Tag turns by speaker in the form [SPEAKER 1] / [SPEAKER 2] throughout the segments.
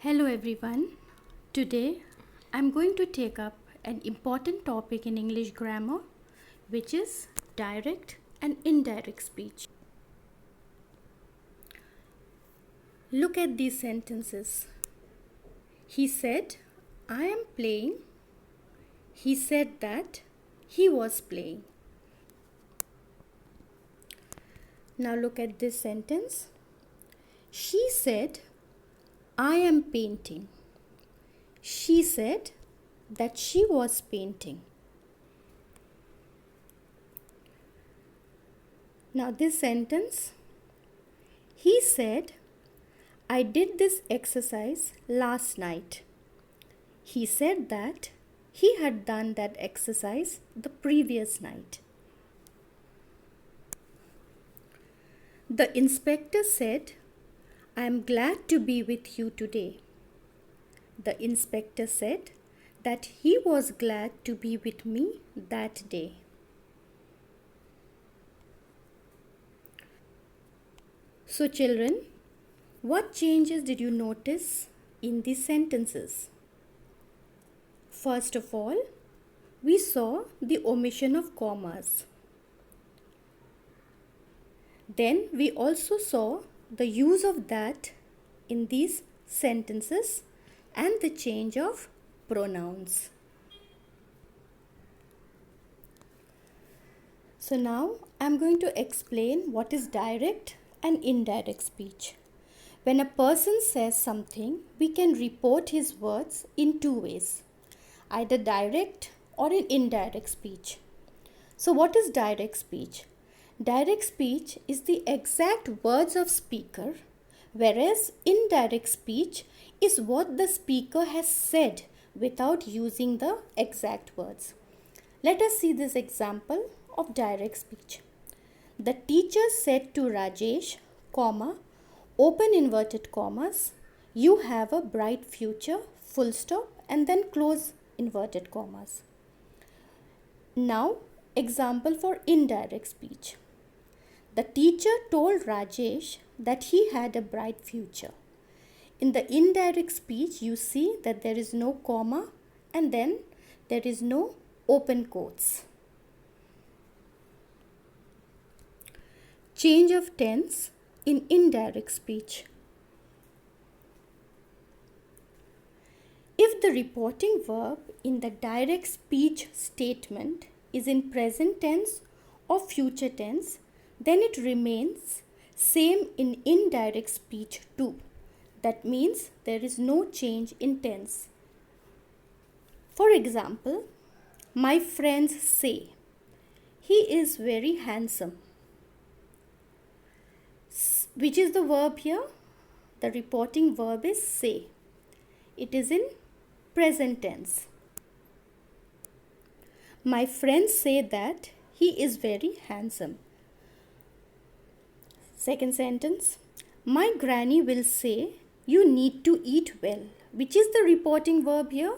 [SPEAKER 1] Hello everyone. Today I'm going to take up an important topic in English grammar, which is direct and indirect speech. Look at these sentences. He said, I am playing. He said that he was playing. Now look at this sentence. She said, I am painting. She said that she was painting. Now this sentence, he said, I did this exercise last night. He said that he had done that exercise the previous night. The inspector said, I am glad to be with you today. The inspector said that he was glad to be with me that day. So children, what changes did you notice in these sentences? First of all, we saw the omission of commas. Then we also saw the use of that in these sentences and the change of pronouns. So now I'm going to explain what is direct and indirect speech. When a person says something, we can report his words in two ways, either direct or in indirect speech. So what is direct speech? Direct speech is the exact words of speaker, whereas indirect speech is what the speaker has said without using the exact words. Let us see this example of direct speech. The teacher said to Rajesh, comma, open inverted commas, you have a bright future, full stop, and then close inverted commas. Now, example for indirect speech. The teacher told Rajesh that he had a bright future. In the indirect speech, you see that there is no comma and then there is no open quotes. Change of tense in indirect speech. If the reporting verb in the direct speech statement is in present tense or future tense, then it remains same in indirect speech too. That means there is no change in tense. For example, my friends say, he is very handsome. Which is the verb here? The reporting verb is say. It is in present tense. My friends say that he is very handsome. Second sentence, my granny will say, you need to eat well. Which is the reporting verb here?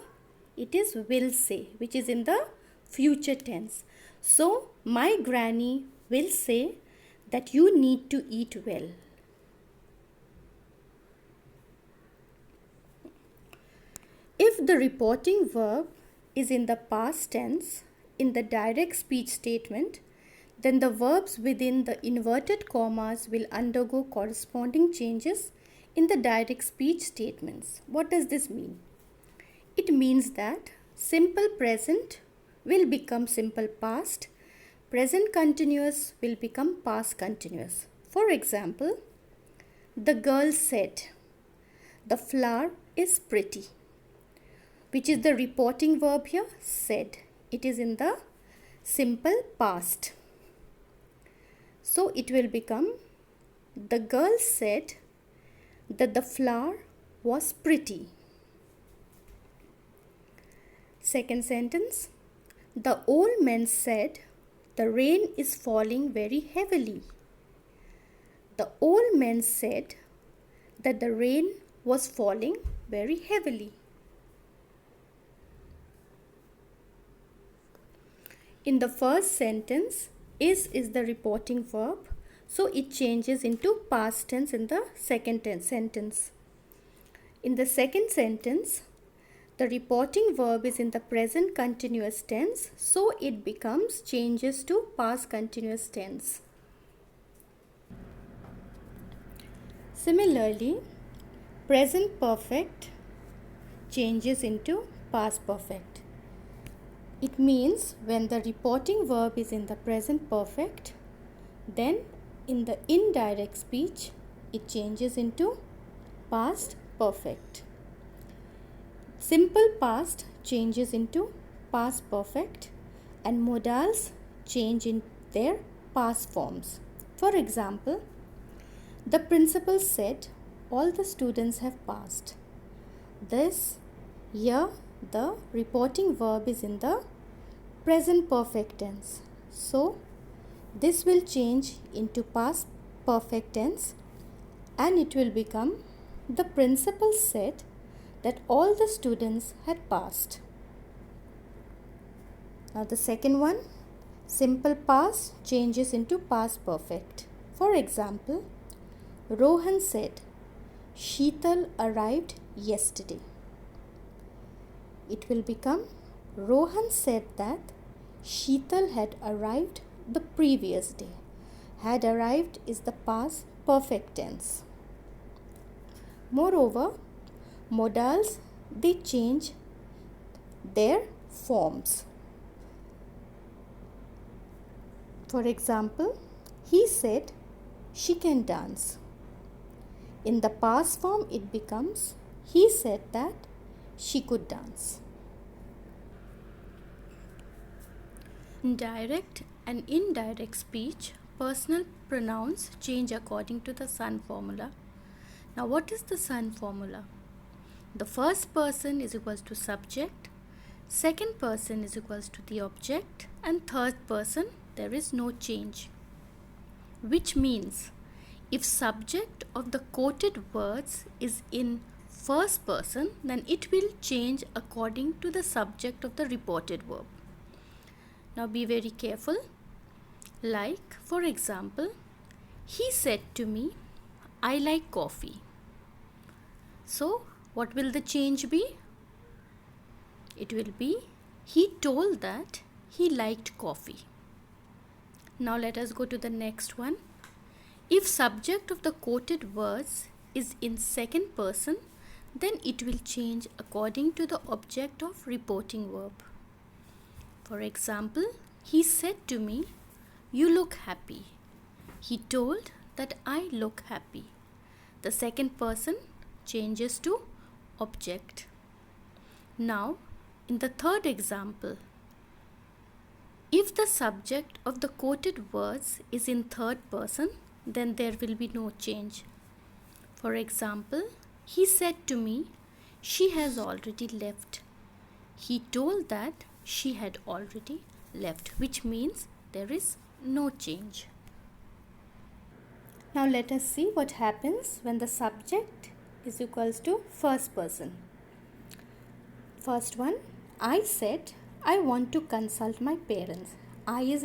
[SPEAKER 1] It is will say, which is in the future tense. So, my granny will say that you need to eat well. If the reporting verb is in the past tense in the direct speech statement, then the verbs within the inverted commas will undergo corresponding changes in the direct speech statements. What does this mean? It means that simple present will become simple past, present continuous will become past continuous. For example, the girl said, the flower is pretty. Which is the reporting verb here? Said. It is in the simple past. So it will become, the girl said that the flower was pretty. Second sentence, the old man said, the rain is falling very heavily. The old man said that the rain was falling very heavily. In the first sentence, is the reporting verb, so it changes into past tense in the second sentence. In the second sentence, the reporting verb is in the present continuous tense, so it changes to past continuous tense. Similarly, present perfect changes into past perfect. It means when the reporting verb is in the present perfect, then in the indirect speech, it changes into past perfect. Simple past changes into past perfect and modals change in their past forms. For example, the principal said all the students have passed. Here the reporting verb is in the present perfect tense. So this will change into past perfect tense and it will become the principal said that all the students had passed. Now the second one, simple past changes into past perfect. For example, Rohan said, Sheetal arrived yesterday. It will become, Rohan said that Sheetal had arrived the previous day. Had arrived is the past perfect tense. Moreover, modals, they change their forms. For example, he said she can dance. In the past form, it becomes he said that she could dance. In direct and indirect speech, personal pronouns change according to the Sun formula. Now, what is the Sun formula? The first person is equals to subject, second person is equals to the object, and third person there is no change. Which means if subject of the quoted words is in first person, then it will change according to the subject of the reported verb. Now be very careful. Like, for example, he said to me, I like coffee. So, what will the change be? It will be, he told that he liked coffee. Now let us go to the next one. If subject of the quoted words is in second person, then it will change according to the object of reporting verb. For example, he said to me, you look happy. He told that I look happy. The second person changes to object. Now, in the third example, if the subject of the quoted words is in third person, then there will be no change. For example, he said to me, she has already left. He told that she had already left, which means there is no change. Now let us see what happens when the subject is equals to first person. First one, I said, I want to consult my parents. I is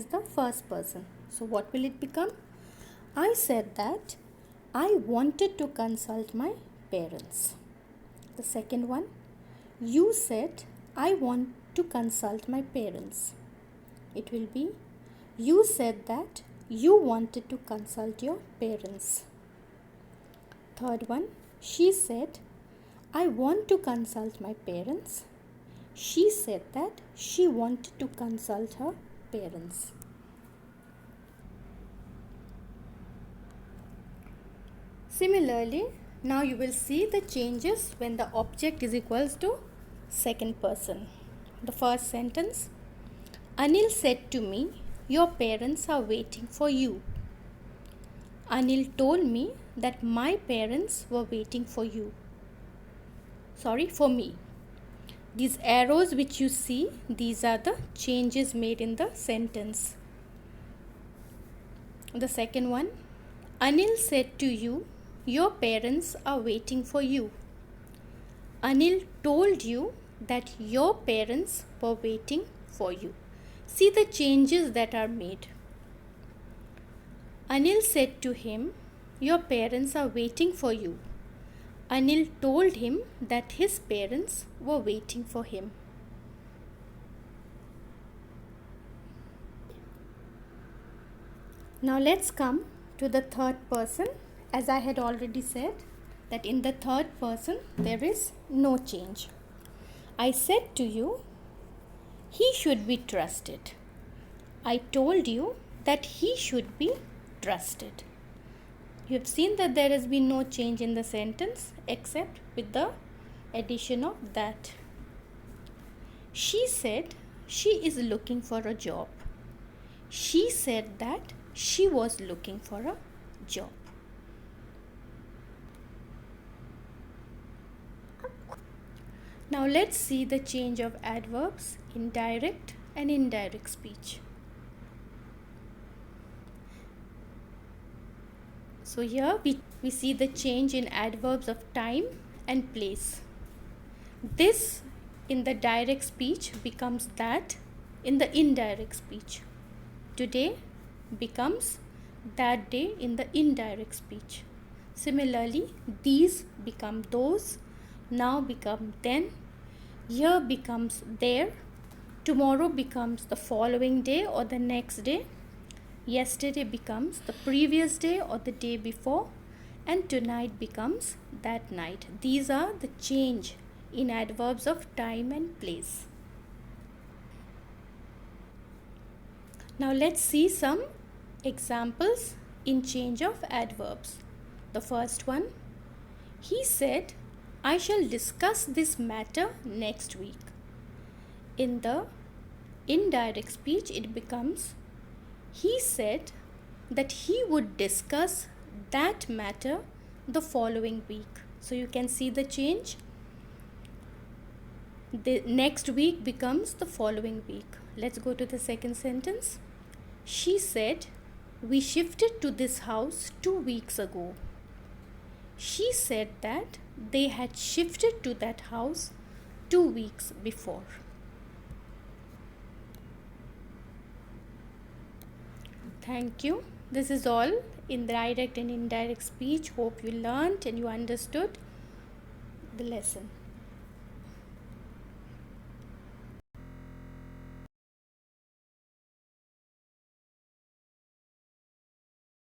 [SPEAKER 1] the first person. So what will it become? I said that I wanted to consult my parents. The second one, you said, I want to consult my parents. It will be, you said that you wanted to consult your parents. Third one, she said, I want to consult my parents. She said that she wanted to consult her parents. Similarly, now you will see the changes when the object is equals to second person. The first sentence, Anil said to me, your parents are waiting for you. Anil told me that my parents were waiting for me. These arrows which you see, these are the changes made in the sentence. The second one, Anil said to you, your parents are waiting for you. Anil told you that your parents were waiting for you. See the changes that are made. Anil said to him, your parents are waiting for you. Anil told him that his parents were waiting for him. Now let's come to the third person. As I had already said, that in the third person there is no change. I said to you, he should be trusted. I told you that he should be trusted. You have seen that there has been no change in the sentence except with the addition of that. She said she is looking for a job. She said that she was looking for a job. Now let's see the change of adverbs in direct and indirect speech. So here we see the change in adverbs of time and place. This in the direct speech becomes that in the indirect speech. Today becomes that day in the indirect speech. Similarly, these become those, now become then, here becomes there, tomorrow becomes the following day or the next day, yesterday becomes the previous day or the day before, and tonight becomes that night. These are the change in adverbs of time and place. Now let's see some examples in change of adverbs. The first one, he said, I shall discuss this matter next week. In the indirect speech, it becomes, he said that he would discuss that matter the following week. So you can see the change. The next week becomes the following week. Let's go to the second sentence. She said, we shifted to this house 2 weeks ago. She said that they had shifted to that house 2 weeks before. Thank you. This is all in direct and indirect speech. Hope you learned and you understood the lesson.